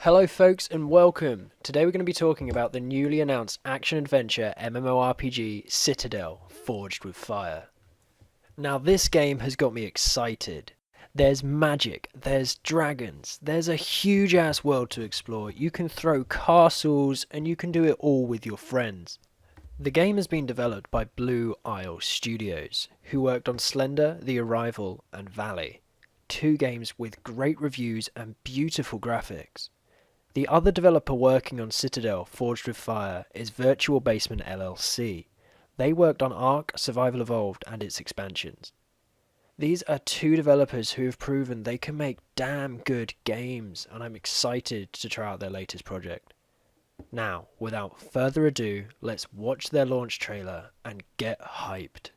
Hello folks and welcome! Today we're going to be talking about the newly announced action-adventure MMORPG Citadel, Forged with Fire. Now this game has got me excited. There's magic, there's dragons, there's a huge ass world to explore, you can throw castles and you can do it all with your friends. The game has been developed by Blue Isle Studios, who worked on Slender, The Arrival and Valley, two games with great reviews and beautiful graphics. The other developer working on Citadel Forged with Fire is Virtual Basement LLC. They worked on Ark, Survival Evolved and its expansions. These are two developers who have proven they can make damn good games, and I'm excited to try out their latest project. Now, without further ado, let's watch their launch trailer and get hyped.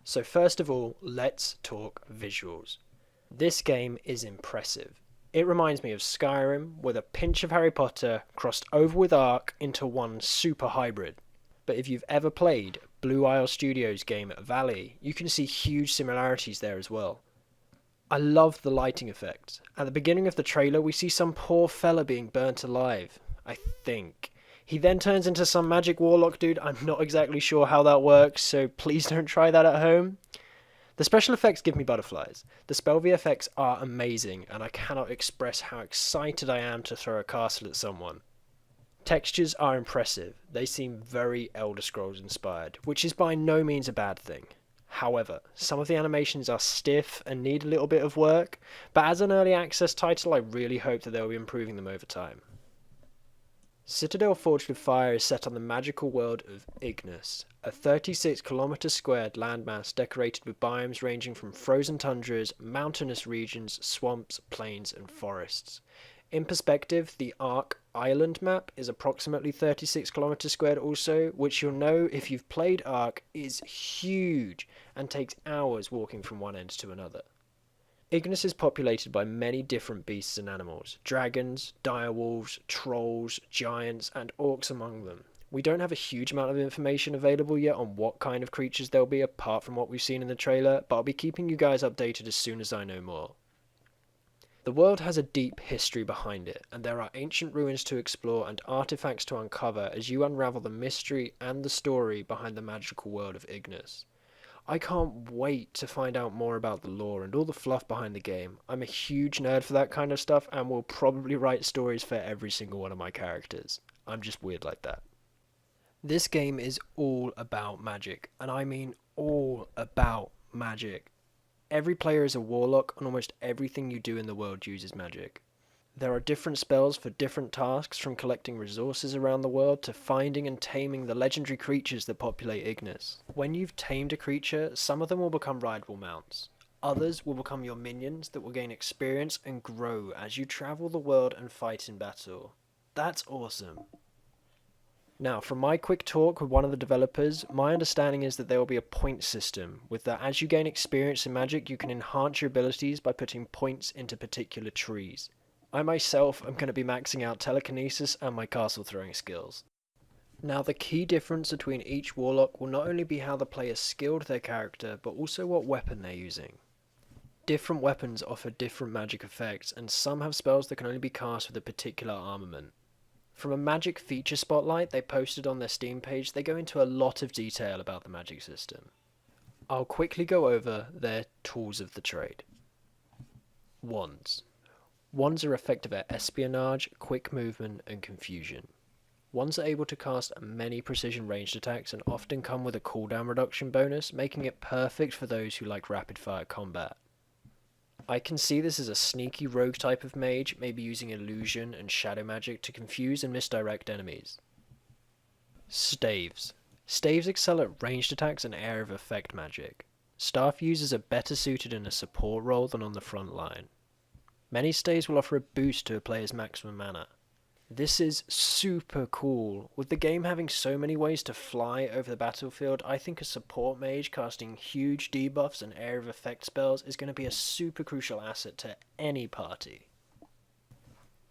So first of all, let's talk visuals. This game is impressive. It reminds me of Skyrim with a pinch of Harry Potter crossed over with Ark into one super hybrid. But if you've ever played Blue Isle Studios' game Valley, you can see huge similarities there as well. I love the lighting effects. At the beginning of the trailer we see some poor fella being burnt alive, I think. He then turns into some magic warlock dude. I'm not exactly sure how that works, so please don't try that at home. The special effects give me butterflies. The spell VFX are amazing, and I cannot express how excited I am to throw a castle at someone. Textures are impressive. They seem very Elder Scrolls inspired, which is by no means a bad thing. However, some of the animations are stiff and need a little bit of work, but as an early access title I really hope that they'll be improving them over time. Citadel Forged with Fire is set on the magical world of Ignus, a 36-kilometre squared landmass decorated with biomes ranging from frozen tundras, mountainous regions, swamps, plains and forests. In perspective, the Ark Island map is approximately 36 kilometers squared also, which you'll know if you've played Ark is huge and takes hours walking from one end to another. Ignus is populated by many different beasts and animals, dragons, direwolves, trolls, giants, and orcs among them. We don't have a huge amount of information available yet on what kind of creatures there'll be apart from what we've seen in the trailer, but I'll be keeping you guys updated as soon as I know more. The world has a deep history behind it, and there are ancient ruins to explore and artifacts to uncover as you unravel the mystery and the story behind the magical world of Ignus. I can't wait to find out more about the lore and all the fluff behind the game. I'm a huge nerd for that kind of stuff and will probably write stories for every single one of my characters. I'm just weird like that. This game is all about magic, and I mean all about magic. Every player is a warlock, and almost everything you do in the world uses magic. There are different spells for different tasks, from collecting resources around the world to finding and taming the legendary creatures that populate Ignus. When you've tamed a creature, some of them will become rideable mounts. Others will become your minions that will gain experience and grow as you travel the world and fight in battle. That's awesome. Now, from my quick talk with one of the developers, my understanding is that there will be a point system, with that as you gain experience in magic, you can enhance your abilities by putting points into particular trees. I myself am going to be maxing out telekinesis and my castle throwing skills. Now, the key difference between each warlock will not only be how the player skilled their character, but also what weapon they're using. Different weapons offer different magic effects, and some have spells that can only be cast with a particular armament. From a magic feature spotlight they posted on their Steam page, they go into a lot of detail about the magic system. I'll quickly go over their tools of the trade. Wands. Wands are effective at espionage, quick movement, and confusion. Wands are able to cast many precision ranged attacks and often come with a cooldown reduction bonus, making it perfect for those who like rapid fire combat. I can see this as a sneaky rogue type of mage, maybe using illusion and shadow magic to confuse and misdirect enemies. Staves. Staves excel at ranged attacks and area of effect magic. Staff users are better suited in a support role than on the front line. Many staves will offer a boost to a player's maximum mana. This is super cool. With the game having so many ways to fly over the battlefield, I think a support mage casting huge debuffs and area of effect spells is going to be a super crucial asset to any party.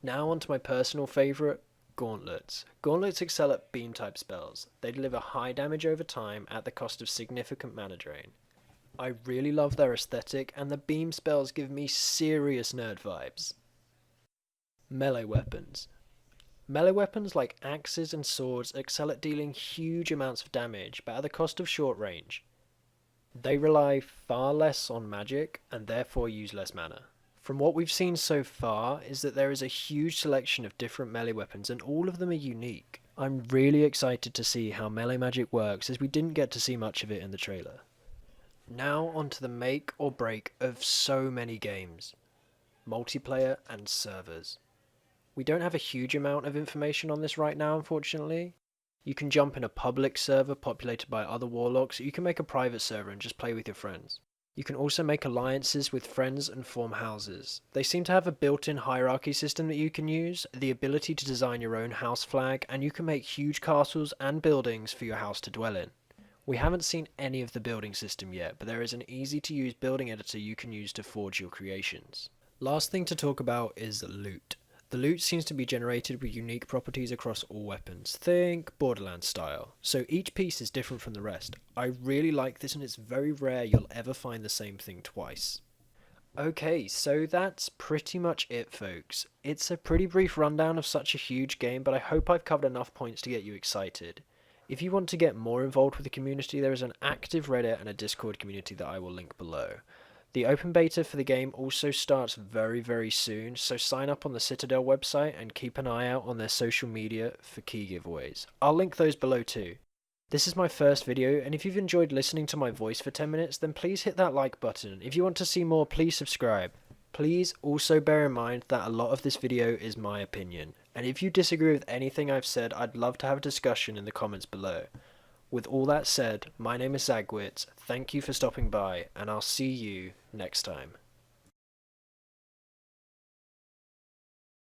Now on to my personal favourite, Gauntlets. Gauntlets excel at beam type spells. They deliver high damage over time at the cost of significant mana drain. I really love their aesthetic, and the beam spells give me serious nerd vibes. Melee weapons. Melee weapons like axes and swords excel at dealing huge amounts of damage, but at the cost of short range. They rely far less on magic, and therefore use less mana. From what we've seen so far is that there is a huge selection of different melee weapons, and all of them are unique. I'm really excited to see how melee magic works, as we didn't get to see much of it in the trailer. Now onto the make or break of so many games. Multiplayer and servers. We don't have a huge amount of information on this right now, unfortunately. You can jump in a public server populated by other warlocks, or you can make a private server and just play with your friends. You can also make alliances with friends and form houses. They seem to have a built-in hierarchy system that you can use, the ability to design your own house flag, and you can make huge castles and buildings for your house to dwell in. We haven't seen any of the building system yet, but there is an easy-to-use building editor you can use to forge your creations. Last thing to talk about is loot. The loot seems to be generated with unique properties across all weapons. Think Borderlands style. So each piece is different from the rest. I really like this, and it's very rare you'll ever find the same thing twice. Okay, so that's pretty much it, folks. It's a pretty brief rundown of such a huge game, but I hope I've covered enough points to get you excited. If you want to get more involved with the community, there is an active Reddit and a Discord community that I will link below. The open beta for the game also starts very soon, so sign up on the Citadel website and keep an eye out on their social media for key giveaways. I'll link those below too. This is my first video, and if you've enjoyed listening to my voice for 10 minutes, then please hit that like button. If you want to see more, please subscribe. Please also bear in mind that a lot of this video is my opinion, and if you disagree with anything I've said, I'd love to have a discussion in the comments below. With all that said, my name is Zagwitz, thank you for stopping by, and I'll see you next time.